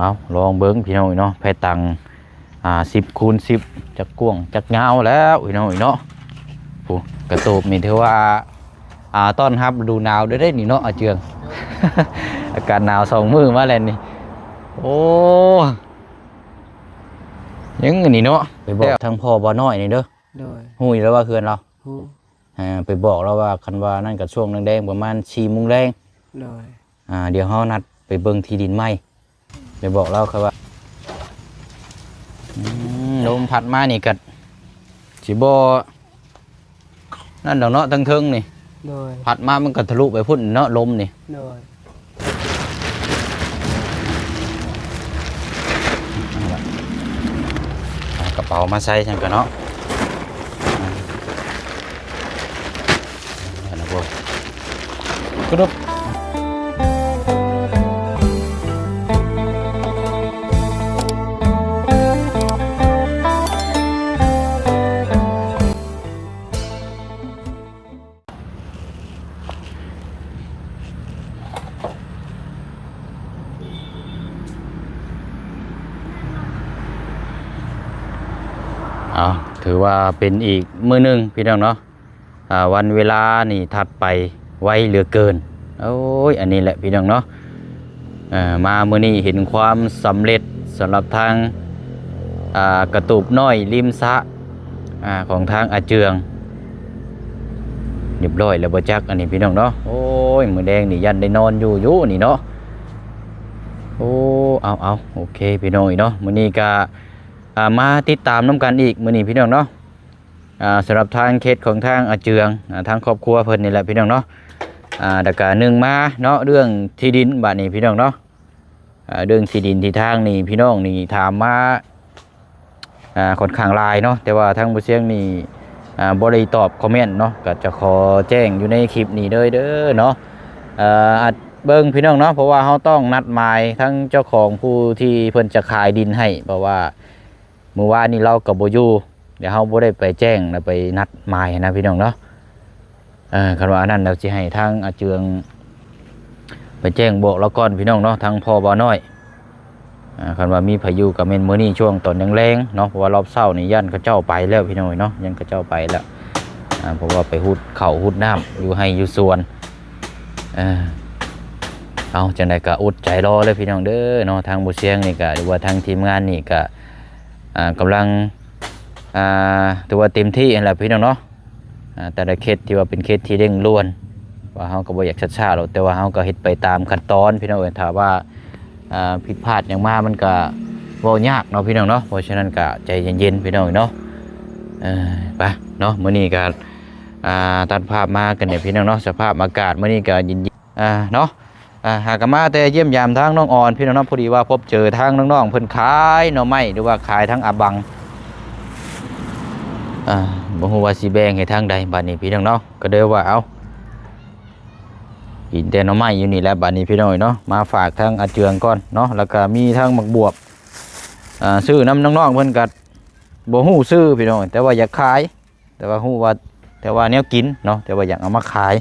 เอาลองเบิ้งพี่น้องเนาะแพตัง10 คูณ 10จักกวงจักเงาแล้วพี่น้องเนาะผู้กระตูบนี่ถือว่าต้อนรับฤดูหนาวได้นี่เนาะเจือง อากาศหนาว2 มื้อมาแล้วนี่โอ้ยังอันนี้เนาะไปบอกทางพ่อบ่น้อยนี่เด้อฮู้อยู่แล้วว่าเคือนเราไปบอกเราว่าคันว่านั่นก็ช่วงแดงๆประมาณ4 โมงแรงเดี๋ยวเฮานัดไปเบิ่งที่ดินใหม่ไปบอกเราครับว่าลมพัดมานี่ก็สิบ่นั่นดอกเนาะทั้งเทิงนี่พัดมามันก็ทะลุไปพุ่นเนาะลมนี่กระเป๋ามาใส่ฉันก็เนาะนะบ่กรุ๊บถือว่าเป็นอีกมื้อหนึ่งพี่น้องเนาะวันเวลานี่ถัดไปไวเหลือเกินโอ้ยอันนี้แหละพี่น้องเนาะมามื้อนี้เห็นความสำเร็จสำหรับทางกระตูบน้อยริมสะของทางอาเจืองเรียบร้อยแล้วบ่จักอันนี้พี่น้องเนาะโอ้ยมื้อแดงนี่ยันได้นอนอยู่นี่เนาะโอ้เอาโอเคพี่น้องเนาะมื้อนี้ก็มาติดตามน้ำกันอีกมื้อนี้พี่น้องเนาะสำหรับทางเคสของทางอาเจืองทางครอบครัวเพิ่นนี่แหละพี่น้องเนาะดักหนึ่งมาเนาะเรื่องที่ดินบัดนี้พี่น้องเนาะเรื่องที่ดินที่ทางนี่พี่น้องนี่ถามมาค่อนข้างหลายเนาะแต่ว่าทางผู้เสียงนี่บ่ได้ตอบคอมเมนต์เนาะก็จะขอแจ้งอยู่ในคลิปนี้เด้อเนาะอัดเบิ่งพี่น้องเนาะเพราะว่าเขาต้องนัดหมายทั้งเจ้าของผู้ที่เพิ่นจะขายดินให้เพราะว่าเมื่อวานนี้เรากับโบยูเดี๋ยวเขาบ่ได้ไปแจ้งแล้วไปนัดหมายนะพี่น้องเนาะคันว่านั่นเราจะให้ทางอาเจืองไปแจ้งบอกเราก่อนพี่น้องเนาะทางพ่อบ่น้อยคันว่ามีพายุกับเมนมื้อนี้ช่วงตอนแรงๆเนาะเพราะว่ารอบเช้านี่ยันเขาเจ้าไปแล้วพี่น้องเนาะยันเขาเจ้าไปแล้วเพราะว่าไปหุดเข่าหุดน้ำอยู่ให้อยู่สวนเอาจังไดก็อดใจรอเลยพี่น้องเด้อเนาะทางบุเสียงนี่ก็หรือว่าทางทีมงานนี่ก็กำลังตัวเต็มที่แหละพี่น้องเนาะแต่ละเคสที่ว่าเป็นเคสที่เร่งด่วนว่าเขาก็บ่อยากช้าๆหรอกแต่ว่าเขาก็เฮ็ดไปตามขั้นตอนพี่น้องถ้าว่าผิดพลาดอย่างมากมันก็บ่ยากเนาะพี่น้องเนาะเพราะฉะนั้นก็ใจเย็นๆพี่น้องเนาะไปเนาะมื้อนี้ก็ตัดภาพมากันเนี่ยพี่น้องเนาะสภาพอากาศมื้อนี้ก็เย็นเนาะหากมาแต่เยี่ยมยามทางน้องอ่อนพี่น้องเนาะพอดีว่าพบเจอทางน้องๆเพิ่นขายหน่อไม้หรือว่าขายทั้งอาบังบ่ฮู้ว่าสิแบ่งให้ทางใดบัดนี้พี่น้องเนาะก็เด้อว่าเอากินแต่หน่อไม้อยู่นี่แหละบัดนี้พี่น้องเนาะมาฝากทางอาเจืองก่อนเนาะแล้วก็มีทางหมักบวบซื้อน้ำน้องๆเพิ่นก็บ่ฮู้ซื้อพี่น้องแต่ว่าอยากขายแต่ว่าฮู้ว่าแต่ว่าแนวกินเนาะแต่ว่าอยากเอามาขาย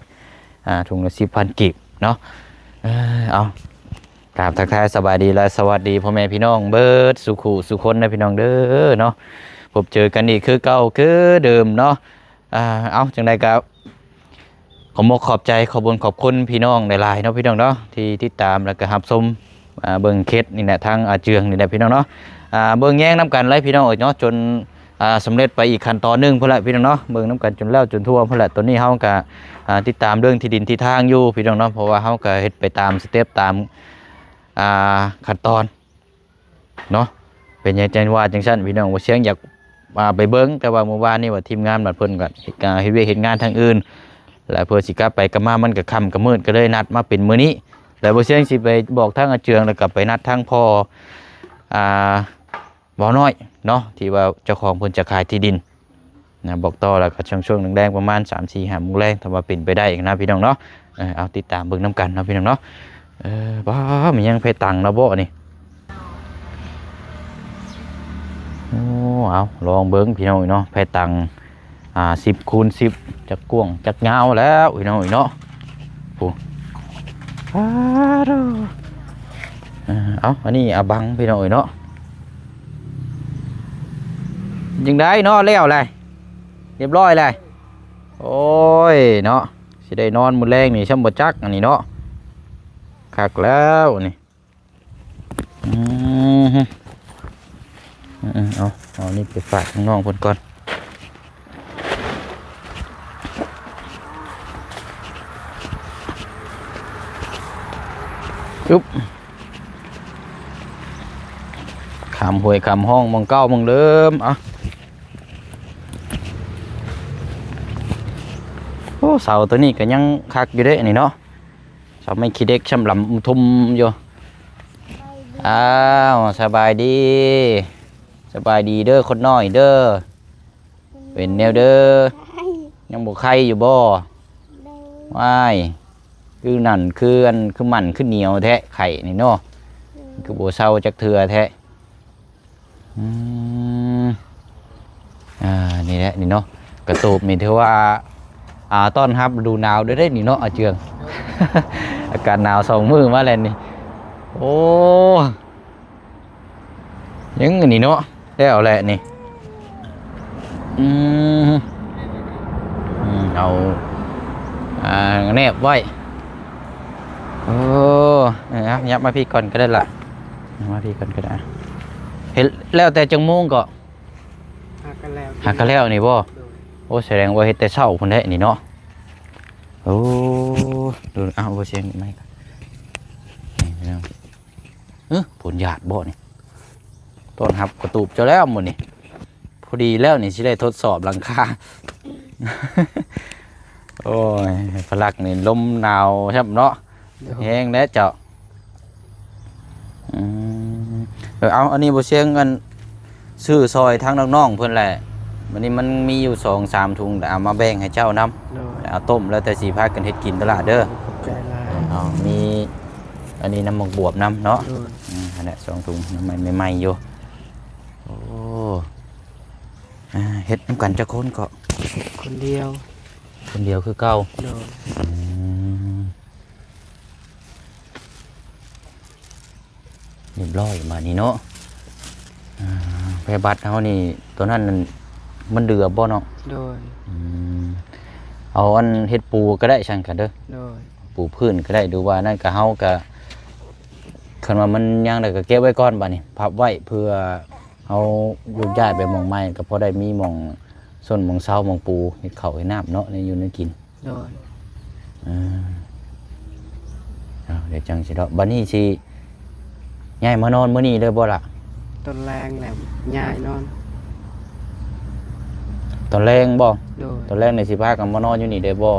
ถุงละ 10,000 กีบเนาะเอากราบทักทายสบายดีและสวัสดีพ่อแม่พี่น้องเบิดสุขุสุคนนะพี่น้องเด้อเนาะพบเจอกันอีกคือเก่าคือเดิมเนาะเอาจังใดก็ขอขอบใจขอบคุณพี่น้องหลายๆเนาะพี่น้องเนาะที่ติดตามแล้วก็รับชมเบิ่งเคสนี่แหละทางอาเจืองนี่แหละพี่น้องเนาะเบิ่งแย่งน้ำกันเลยพี่น้องเนาะจนสำเร็จไปอีกขั้นตอนนึงเพื่อละพี่น้องเนาะเบิ่งน้ำกันจนแล้วจนทั่วเพื่อละตัวนี้เฮาก็ติดตามเรื่องที่ดินที่ทางอยู่พี่น้องเนาะเพราะว่าเฮาก็เฮ็ดไปตามสเต็ปตามขั้นตอนเนาะเป็นอย่างใจว่าจังซั่นพี่น้องว่าเสียงอยากไปเบิ่งแต่ว่าเมื่อวานนี่ว่าทีมงานบัดเพิ่นก็เฮ็ดเฮ็ดงานทางอื่นแล้วเพื่อสิกลับไปกลับมามันก็ค่ำก็มืดก็เลยนัดมาเป็นมื้อนี้แล้วบ่เสียงสิไปบอกทางอาเจืองแล้วก็ไปนัดทางพ่อบ่น้อยเนาะที่ว่าเจ้าของเพิ่นจะขายที่ดินนะบอกต่อแล้วก็ช่วงแดงประมาณ 3-4 5 โมงแรงถ้าว่าเป็นไปได้นะพี่น้องเนาะเอาติดตามเบิ่งน้ำกันเนาะพี่น้องเนาะบ้ามันยังเพตังเนาะบ่นี่โอ้เอาลองเบิ่งพี่น้องเนาะเพตัง10 คูณ 10จักกวงจักเงาแล้วพี่น้องเนาะโอ้ เอาอันนี้อาบังพี่น้อยเนาะยังได้เนาะแล้วเลยเรียบร้อยเลยโอ้ยเนาะสิได้นอนมื้อแรงนี่ช่ำบ่จักอันนี้เนาะคักแล้วนี่อืมเอานี่ไปฝากน้องๆเพิ่นก่อนอุ๊บขามห้วยขามห้องมองเก้ามองเดิมโอ้เสาตัวนี้ก็ยังคักอยู่เด้นี่เนาะเสาไม่ขี้เด็กช่ำลำทุ่มอยู่อ้าวสบายดีเด้อคนน้อยเด้อเป็นแนวเด้อยังบ่ไข่อยู่บ่ว้ายคือนั่นคืออันคือมันคือเหนียวแท้ไข่นี่เนาะคือบ่เศร้าจักเทื่อแท้นี่แหละนี่เนาะกระตูบนี่ถือว่าต้อนรับฤดูหนาวด้วยได้นี่เนาะเจือง อากาศหนาว2 มื้อมาแล้วนี่โอ้ยังนี่เนาะแล้วแหละนี่เอาแนบไว้โอ้ยับมาพี่ก่อนก็ได้ละมาพี่ก่อนก็ได้เห็นแล้วแต่จังโมงก็หากันแล้วนี่บ่โอ้แสดงว่าเฮ็ดแต่เช้าพุ่นได้นี่เนาะโอ้ดูเอาบ่เสียงไม่กันนี่ผลหยาดบ่นี่ต้นหับกระตูบเจ้าแล้วหมดนี่พอดีแล้วนี่สิได้ทดสอบหลังคา โอ้ยพลักนี่ลมหนาวใช่ไหมเนาะแห้งแล้วเจ้าเอาอันนี้บ่เสียงกันซื้อซอยทางน้องๆเพิ่นแหละวันนี้มันมีอยู่2-3 ถุงแต่เอามาแบ่งให้เจ้านํเอาต้มแล้วแต่สิพากันเฮ็ดกินตลาดเด้อเอามีอันนี้น้ำหมกบวบน้ำเนาะอันนี้2 ถุงน้ำมันใหม่ๆอยู่โอ้เฮ็ดน้ำกันจะคนก็คนเดียวคือเก่าเรียบร้อยมานี่เนาะไปบัตรเขานี่ตัวนั้นมันเดือบบ่เนาะเอาอันเฮ็ดปูก็ได้ช่างกันเด้อปูพื้นก็ได้ดูว่านั่นก็เฮาก็คันว่ามันยังได้ก็เก็บไว้ก่อนบัดนี้พับไว้เพื่อเอายุกย้ายไปหม่องใหม่ก็พอได้มีหม่องส่วนหม่องเซาหม่องปูเฮ็ดข้าวให้น้ำเนาะในอยู่ในกินเดี๋ยวจังสิเนาะบัดนี้สิย้ายมานอนมื้อนี้เลยบ่ล่ะตอนแรงแหละย้ายนอนตอนแรงบ่ตอนแรงในสิพากันมานอนอยู่นี่ได้บ่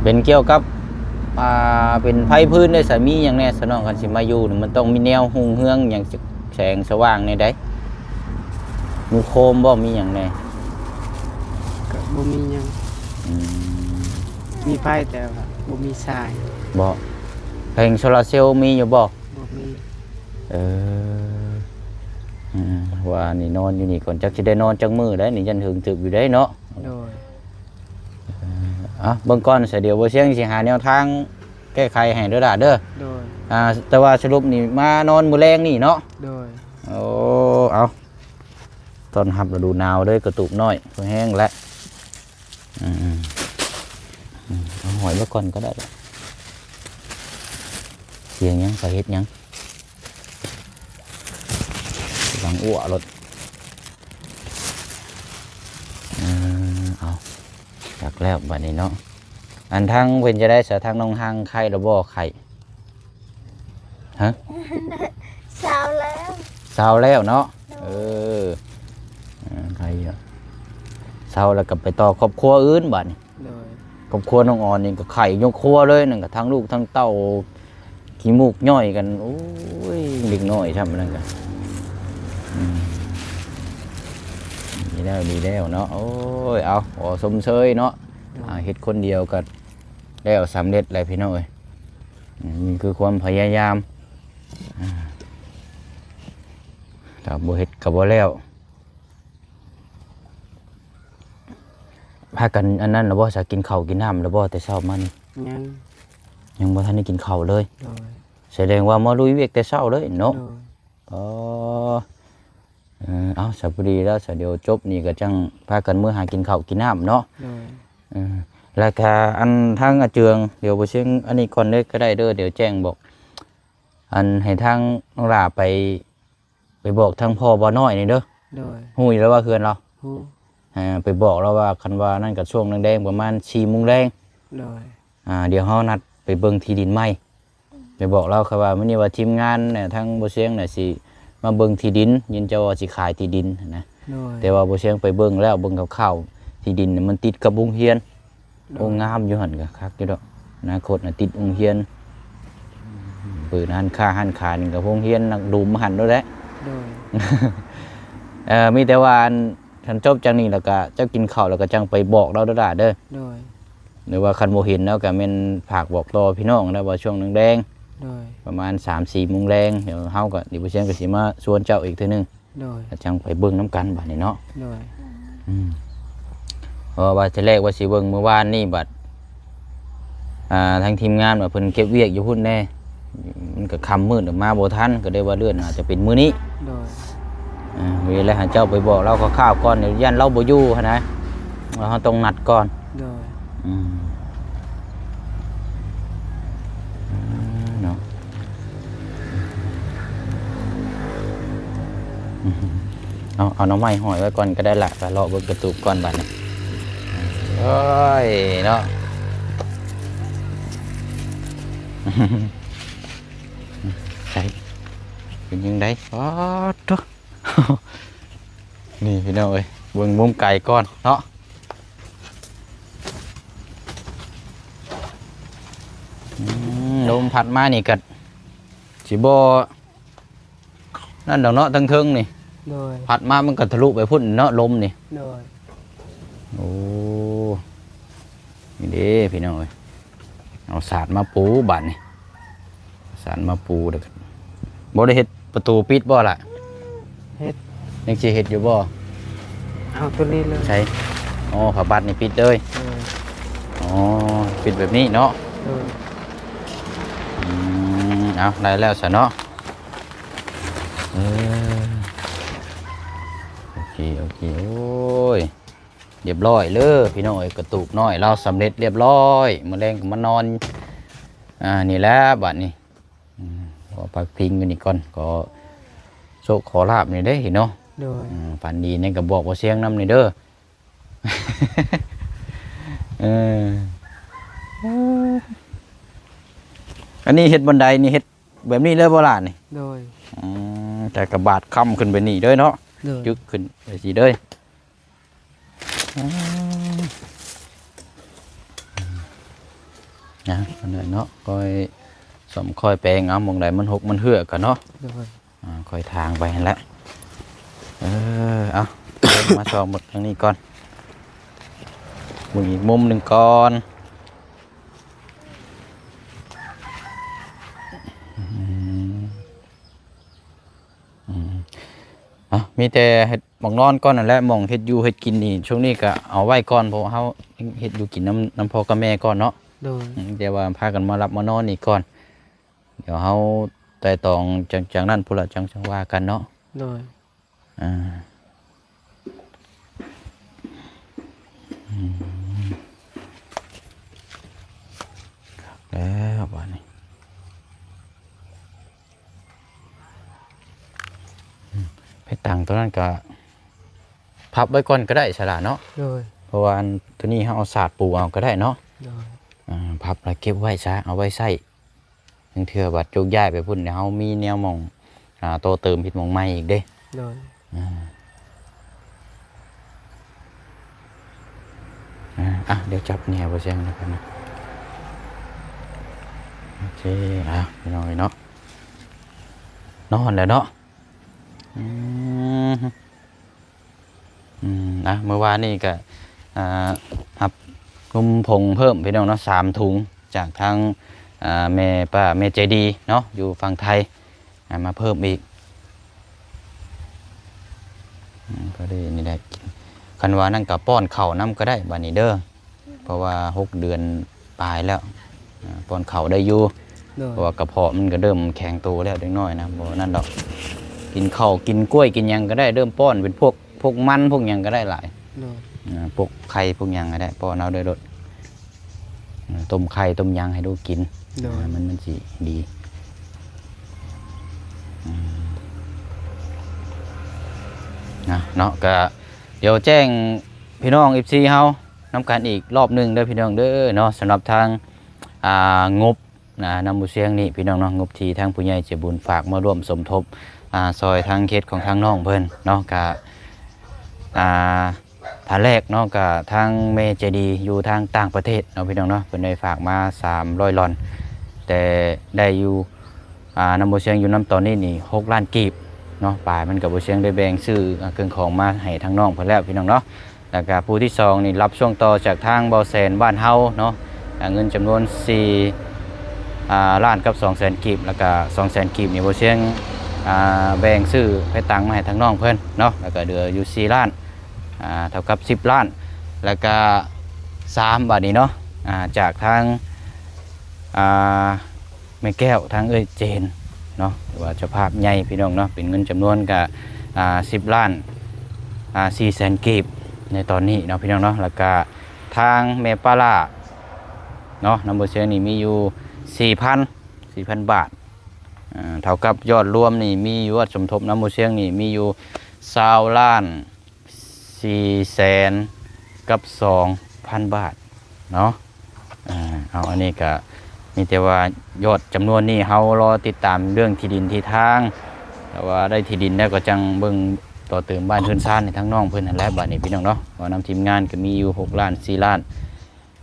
เป็นเกี่ยวกับเป็นไฟพื้นได้สามีอย่างแน่สนองกันสิมาอยู่มันต้องมีแนวหุงเฮืองอย่างแสงสว่างในใดมีโคมบ่มีอย่างแน่ก็บ่มีหยังมีไฟแต่บ่มีสายบ่แผงโซลาร์เซลล์มีอยู่บ่มีว่านี่นอนอยู่นี่ก่อนจักสิได้นอนจังมื้อได้นี่ยันถึงตึกอยู่ได้เนาะเบื้องก่อนเสียเดี๋ยวบ่เสียงสิหาแนวทางแก้ไขให้เด้อล่ะเด้อแต่ว่าสรุปนี่มานอนมื้อแรงนี่เนาะโอ้เอาตอนรับฤดูหนาวเด้อกระตุกน้อยพอแห้งแล้วเอาหอยไว้ก่อนก็ได้เสียงยังไปเฮ็ดยังหลังอ้วรถเอาจักแล้วบัดนี้เนาะอันทั้งเว้นจะได้เสียทางน้องห้างไข่ระบ่ไข่ฮะเช้าแล้วเนาะไข่เช้าแล้วกลับไปต่อครอบครัวอื่นบัดนี้ครอบครัวน้องอ่อนนี่ก็ไข่ยกครัวเลยนั่นก็ทั้งลูกทั้งเต้าขี้มูกย่อยกันโอ้ยเด็กน้อยทำนั่นกันดีแล้วเนาะโอ้ยเอาสมเชยเนาะเฮ็ดคนเดียวก็แล้วสำเร็จเลยพี่น้อยนี่คือความพยายามถ้าบ่เฮ็ดก็บ่แล้ว พากันอันนั้นแล้วบ่จะกินข้าวกินน้ำแล้วบ่แต่เช้ามานี่ ยัง ยังบ่ทันได้กินข้าวเลย โดย แสดงว่ามาลุยเวียกแต่เช้าเลยเนาะ โดย อ๋อเอาสัปดีแล้วเดี๋ยวจบนี่ก็จังพากันมื้อหากินข้าวกินน้ำเนาะ โดย แล้วก็อันทางอาเจืองเดี๋ยวบ่เชิงอันนี้ก่อนเลยก็ได้เด้อเดี๋ยวแจ้งบอกอันให้ทางน้องหลาไปบอกทางพ่อบ่น้อยนี่เด้อ โดย ฮู้อยู่แล้วว่าเฮือนเรา ฮู้ ไปบอกเราว่าคันว่านั่นก็ช่วงแดงๆประมาณ4:00 นแรง โดย เดี๋ยวเฮานัดไปเบิ่งที่ดินใหม่ไปบอกเราครับว่ามื้อนี้ว่าทีมงานเนี่ยทางบ่เชียงน่ะสิมาเบิ่งที่ดินยินเจ้าว่าสิขายที่ดินนะ โดย แต่ว่าบ่เชียงไปเบิ่งแล้วเบิ่งคร่าวๆที่ดินน่ะมันติดกับโรงเรียนโอ้งามอยู่หั่นก็คักอยู่ดอกอนาคตน่ะติดโรงเรียนเปิดร้านค้านี่ก็โรงเรียนนักดุมหั่นด้วยแหละ โดย มีแต่ว่าอันท่านจบจากนี้แล้วก็เจ้ากินข้าวแล้วก็จังไปบอกเราเด้อเด้อ โดย หรือว่าคันบ่เห็นแล้วก็แม่นฝากบอกต่อพี่น้องนะว่าช่วงแดง โดย ประมาณ 3-4 โมงแรงเดี๋ยวเฮาก็ดิบ่เชียงก็สิมาชวนเจ้าอีกเทื่อนึง โดย ก็จังไปเบิ่งน้ำกันบัดนี้เนาะ โดย เพราะว่าจะแรกว่าสิเบิ่งเมื่อวานนี่บัดทางทีมงานว่าเพิ่นเก็บเวียกอยู่พุ่นแน่มันก็ค่ำมืดมาบ่ทันก็ได้ว่าเลื่อนอาจจะเป็นมื้อนี้ โดย เวลาหาเจ้าไปบอกเราข้าวๆก่อนเดี๋ยวยันเราบ่อยู่หั่นนะเราต้องนัดก่อน โดย เนาะเอาน้ำไม้ห้อยไว้ก่อนก็ได้ละก็เลาะเบิ่งกระตูบก่อนบัดนี้โอ้ยเนาะ ใช่เป็นยังไงอ๋อทุก นี่พี่น้องเอ้ยเบิ่งมุมไก่ก่อนเนาะลมพัดมานี่กัดสิบ่นั่นดอกเนาะทั้งเทิงนี่ โดย พัดมามันก็ทะลุไปพุ่นเนาะลมนี่ โดย โอ้นี่เด้พี่น้องเอ้ยเอาสาดมาปูบัดนี่สาดมาปูเด้อบ่ได้เฮ็ดประตูปิดบ่ล่ะ เฮ็ด ยังสิเฮ็ดอยู่บ่ เอาตัวนี้เลย ใช่อ๋อผ้าบัดนี่ปิดเลย โดย อ๋อปิดแบบนี้เนาะ โดย เอาได้แล้วซะเนาะโอเคโอ้ยเรียบร้อยเลยพี่น้องเอ้ยกระตุกน้อยเราสำเร็จเรียบร้อยมื้อแรงก็มานอนนี่แหละบัดนี้ขอพักพิงกันอีกก่อนก็โชคขอลาบนี่ได้เห็นเนาะ โดย ฝันดีเนี่ยก็บอกว่าเสียงน้ำนี่เด้อ อันนี้เฮ็ดบันไดนี่เฮ็ดแบบนี้เลยโบราณนี่ โดย แต่กระบาดค้ำขึ้นไปนี่เด้อเนาะ โดย ยึกขึ้นไปสิเด้อนะอันนั้นเนาะคอยสมคอยแปลงเอาหมองใดมันหกมันเหือกกันเนาะ โดย คอยทางไปหั่นแหละเอามาสองหมดทางนี้ก่อนมึงอีกมุมหนึ่งก่อนมีแต่เห็ดหมองนอนก่อนนั่นแหละหมองเห็ดอยู่เห็ดกินนี่ช่วงนี้ก็เอาไว้ก่อนเพราะเขาเห็ดอยู่กินน้ำพ่อกับแม่ก่อนเนาะ โดย เดี๋ยวว่าพากันมารับมานอนนี่ก่อนเดี๋ยวเขาแต่ตองจังนั้นพูดละจังว่ากันเนาะ โดย แล้วบ้านนี้ไปตังตัวนั้นก็พับไว้ก่อนก็ได้ฉลาดเนาะ โดย เพราะว่าอันตัวนี้เขาเอาศาสตร์ปูเอาก็ได้เนาะ โดย พับแล้วเก็บไว้ซะเอาไว้ใส่ถึงเถื่อบัดโจกย้ายไปพุ่นเดี๋ยวเขามีแนวหมองโตเติมผิดหมองใหม่อีกเด้ โดย เดี๋ยวจับแนวไปเชียงนะครับนะโอเคพี่น้อยเนาะนอนแล้วเนาะเมื่อวานนี่ก็หับกุมผงเพิ่มพี่น้องเนาะ3 ถุงจากทางแม่ป้าแม่ใจดีเนาะอยู่ฝั่งไทยมาเพิ่มอีกก็ได้นี่ได้กินข คันว่านั่นก็ป้อนข้าวน้ำก็ได้บัดนี้เด้อเพราะว่า6 เดือนปลายแล้วป้อนข้าวได้อยู่ โดย เพราะว่ากระเพาะมันก็เริ่มแข็งตัวแล้วเด็กน้อยนะบ่นั่นดอกกินข้าวกินกล้วยกินหยังก็ได้เริ่มป้อนเป็นพวกมันพวกหยังก็ได้หลาย โดย พวกไข่พวกหยังก็ได้ป้อนเอาได้รสต้มไข่ต้มหยังให้ดูกิน โดย มันสิดีนะเนาะก็เดี๋ยวแจ้งพี่น้อง FC เฮานำกันอีกรอบหนึงเด้อพี่น้องเด้อเนาะสำหรับทางงบนำบุเสียงนี่พี่น้องเนาะงบที่ทางผู้ใหญ่ใจบุญฝากมาร่วมสมทบซอยทางเขตของทางน้องเพิ่นเนาะกะฐานแรกเนาะกะทางเมเจดีอยู่ทางต่างประเทศเนาะพี่น้องเนาะเพิ่นได้ฝากมา300 ลอนแต่ได้อยู่นำบุเสียงอยู่นำตอนนี้นี่6 ล้านกีบเนาะปลายมันกับบุเสียงได้แบ่งซื้อเครื่องของมาให้ทางน้องเพิ่นแล้วพี่น้องเนาะแล้วก็ผู้ที่2นี่รับช่วงต่อจากทางเบาแสนบ้านเฮาเนาะเงินจำนวน4 ล้านกับ200,000 กีบแล้วก็200,000 กีบนี่บ่เชียงแบ่งซื้อไปตังมาให้ทางน้องเพิ่นเนาะแล้วก็เหลืออยู่4 ล้านเท่ากับ10 ล้านแล้วก็3 บาทนี้เนาะจากทางแม่แก้วทางเจนเนาะหรือว่าเจ้าภาพใหญ่พี่น้องเนาะเป็นเงินจำนวนกับ10 ล้าน400,000 กีบในตอนนี้เนาะพี่น้องเนาะแล้วก็ทางแม่ปลาล่าเนาะนำบ่เชียงนี่มีอยู่4,000 บาทเท่ากับยอดรวมนี่มียอดสมทบน้ำมูเชียงนี่มีอยู่20 ล้าน400,000 กับ 2,000 บาทเนาะเอาอันนี้ก็มีแต่ว่ายอดจำนวนนี้เฮารอติดตามเรื่องที่ดินที่ทางแต่ว่าได้ที่ดินแล้วก็จังเบิ่งต่อเติมบ้านเพิ่นซ่านในทั้งน้องเพิ่นนั่นแหละบัดนี้พี่น้องเนาะว่านำทีมงานก็มีอยู่6 ล้าน4 ล้าน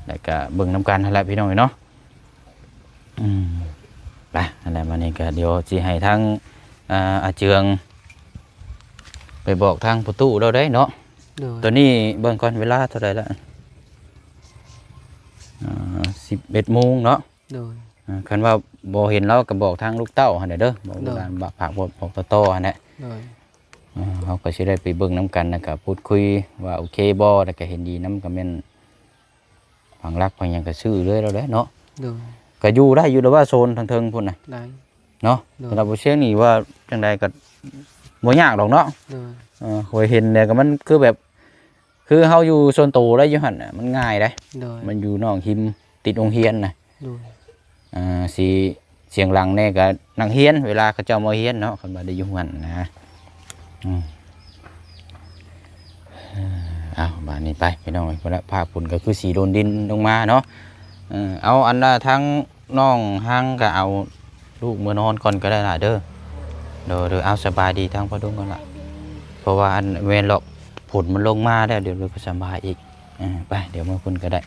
แล้วก็เบิ่งนำกันนั่นแหละพี่น้องเนาะไปอะไรมานี่ก็เดี๋ยวสิให้ทางอาเจืองไปบอกทางประตูเราได้เนาะ โดย ตัวนี้เบิ่งก่อนเวลาเท่าไหร่ละ11 โมงเนาะ โดย คันว่าบ่เห็นเราก็บอกทางลูกเต้าหั่นเด้อบอกการฝากบอกต่อหั่นแหละ โดย เขาก็สิได้ไปเบิ่งนํกันนะครับพูดคุยว่าโอเคบ่แล้วก็เห็นดีนำก็แม่นฝังรักฝังหยังก็ซื้อเลยแล้วแหละเนาะ โดย ก็อยู่ได้อยู่แต่ว่าโซนทางเทิงพุ่นน่ะ ได้ เนาะ โดย สำหรับบ่เชียงนี่ว่าจังใดก็บ่ยากดอกเนาะ โดย เคยเห็นเนี่ยก็มันคือแบบคือเฮาอยู่โซนโตได้อยู่หั่นน่ะมันง่ายได้ โดย มันอยู่นอกหิมติดโรงเรียนน่ะ โดย สิเสียงหลังแน่ก็นักเรียนเวลาเขาเจ้ามาเรียนเนาะคันว่าได้อยู่หั่นนะเอาบ้านนี้ไปพี่น้องพุ่นละภาพพุ่นก็คือสีโดนดินลงมาเนาะเอาอันน่ะทั้งน้องหังก็เอาลูกมื้อนอนก่อนก็ได้ล่ะเด้อเด้อเอาสบายดีทั้งพ่อดุงก่อนล่ะเพราะว่าอันเวรหรอกผลมันลงมาแล้วเดี๋ยวเราก็สบายอีกไปเดี๋ยวมาพุ่นก็ได้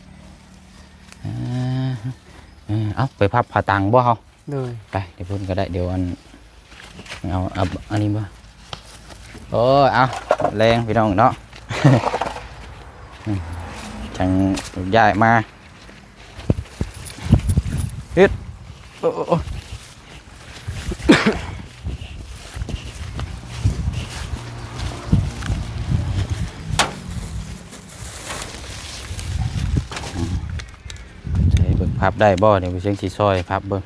เอาไปพับผ้าตังบ่เฮา โดย ไปเดี๋ยวพุ่นก็ได้เดี๋ยวเอาอันนี้บ่โอ้เอาแรงพี่น้องเนาะ จังย้ายมาฮึดโอ้ใช้เบิ่งพับได้บ่เดี๋ยวไปเชียงสีซอยพับเบิ่ง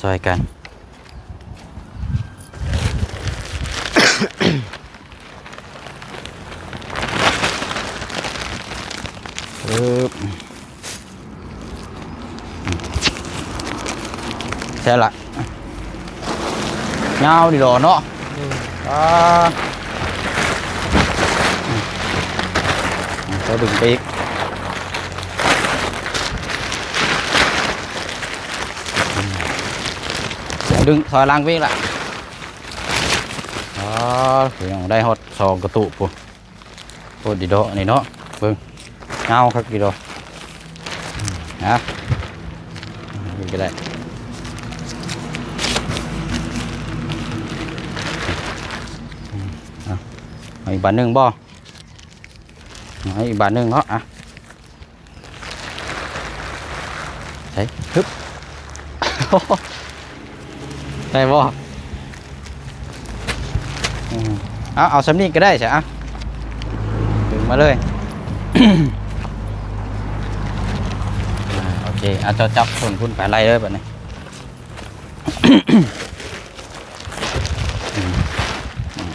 ซอยกัน ใช่ละเงาดีดอเนาะ โดย จะดึงไปอีกดึงถอยหลังไปอีกละเดี๋ยวได้ฮอด2 กระตุกปุ๊บโคตรดีดอนี่เนาะเบิ่งเงาครับดีดอนะนี่ก็ได้เอาอีกบาทหนึ่งบ่เอาอีกบาทหนึ่งเนาะใช่ฮึบ ได้บ่เอาสำนีก็ได้ใช่ มาเลย โอเคเอาเจ้าจับส่วนคุณไปไล่เลยแบบนี้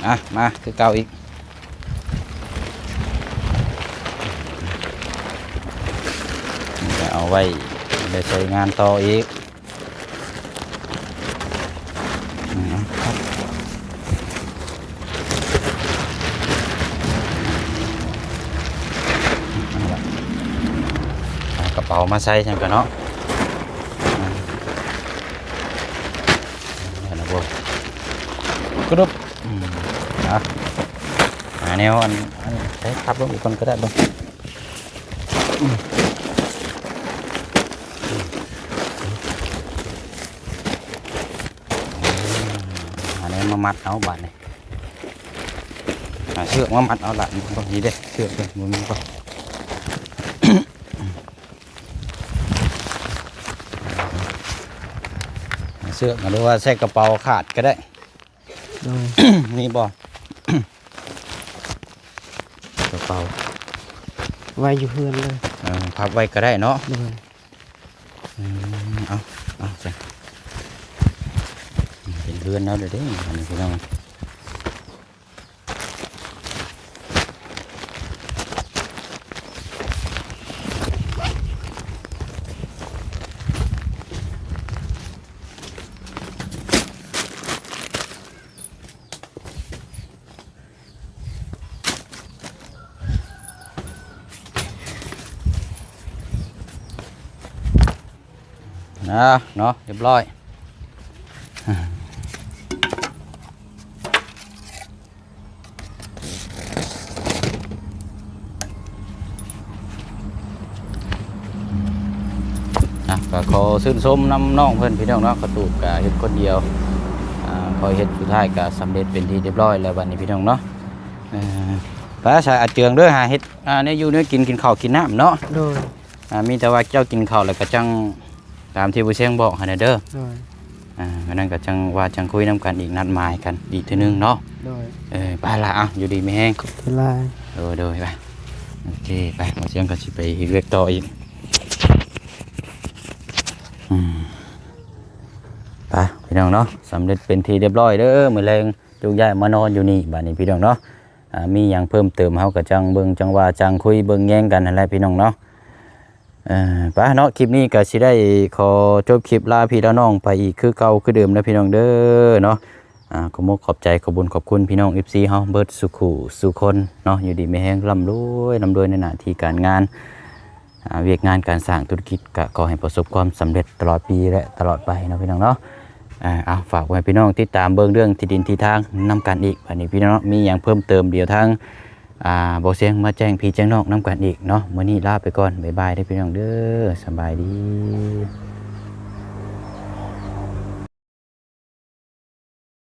อ่ะมาคือเก่าอีกจะเอาไว้ได้ใช้งานต่ออีกเอากระเป๋ามาใส่จังกันเนาะนี่นะพวกกรุ๊ปแนวอันใช้ทับลงอีกคนก็ได้บ้างอันนี้มามัดเอาบาดนี่เชือกมามัดเอาละตรงนี้เด้เชือกเลยมือก็เชือกหรือว่าใส่กระเป๋าขาดก็ได้ นี่บ่ กระเป๋า ไว้อยู่เฮือนเลย พับไว้ก็ได้เนาะ โดย เอาจ้ะเป็นเรือนแล้วเดี๋ยวนี้อันนี้พี่น้องเนาะเรียบร้อยก็ขอชื่นชมน้ำน้องเพื่อนพี่น้องเนาะกระตูกเฮ็ดคนเดียวพอเฮ็ดสุดท้ายก็สำเร็จเป็นที่เรียบร้อยแล้ววันนี้พี่น้องเนาะป้าชายอาเจืองเด้อหาเฮ็ดเนี่ยอยู่เนี่ยกินข้าวกินน้ำเนาะ โดย มีแต่ว่าเจ้ากินข้าวแล้วก็จังตามที่ผู้เชี่ยงบอกให้เด้อ โดย วันนั้นก็จังว่าจังคุยน้ำกันอีกนัดหมายกันอีกทีนึงเนาะ โดย ไปละอยู่ดีไม่แห้ง เวลา โดยไปโอเคไปผู้เชี่ยงก็สิไปเรียกต่ออีกไปพี่น้องเนาะสำเร็จเป็นที่เรียบร้อยเด้อมื้อแรงลูกย้ายมานอนอยู่นี่บัดนี้พี่น้องเนาะมีหยังเพิ่มเติมเฮาก็จังเบิ่งจังว่าจังคุยเบิ่งแย่งกันนั่นแหละพี่น้องเนาะไปเนาะคลิปนี้ก็สิได้ขอจบคลิปลาพี่น้องไปอีกคือเก่าคือเดิมนะพี่น้องเด้อเนาะขอมกขอบใจขอบบุญขอบคุณพี่น้อง FC เฮาเบิดสุขุสุคนเนาะอยู่ดีไม่แห้งร่ำรวยในหน้าที่การงานเวียกงานการสร้างธุรกิจก็ขอให้ประสบความสำเร็จตลอดปีและตลอดไปนะพี่น้องเนาะฝากไว้พี่น้องติดตามเบิ่งเรื่องที่ดินที่ทางนำกันอีกวันนี้พี่น้องมีอย่างเพิ่มเติมเดี๋ยวทางบ่เสียงมาแจ้งพี่แจ้งน้องนำกันอีกเนาะมื้อนี้ลาไปก่อนบ๊ายบายเด้อพี่น้องเด้อสบายดี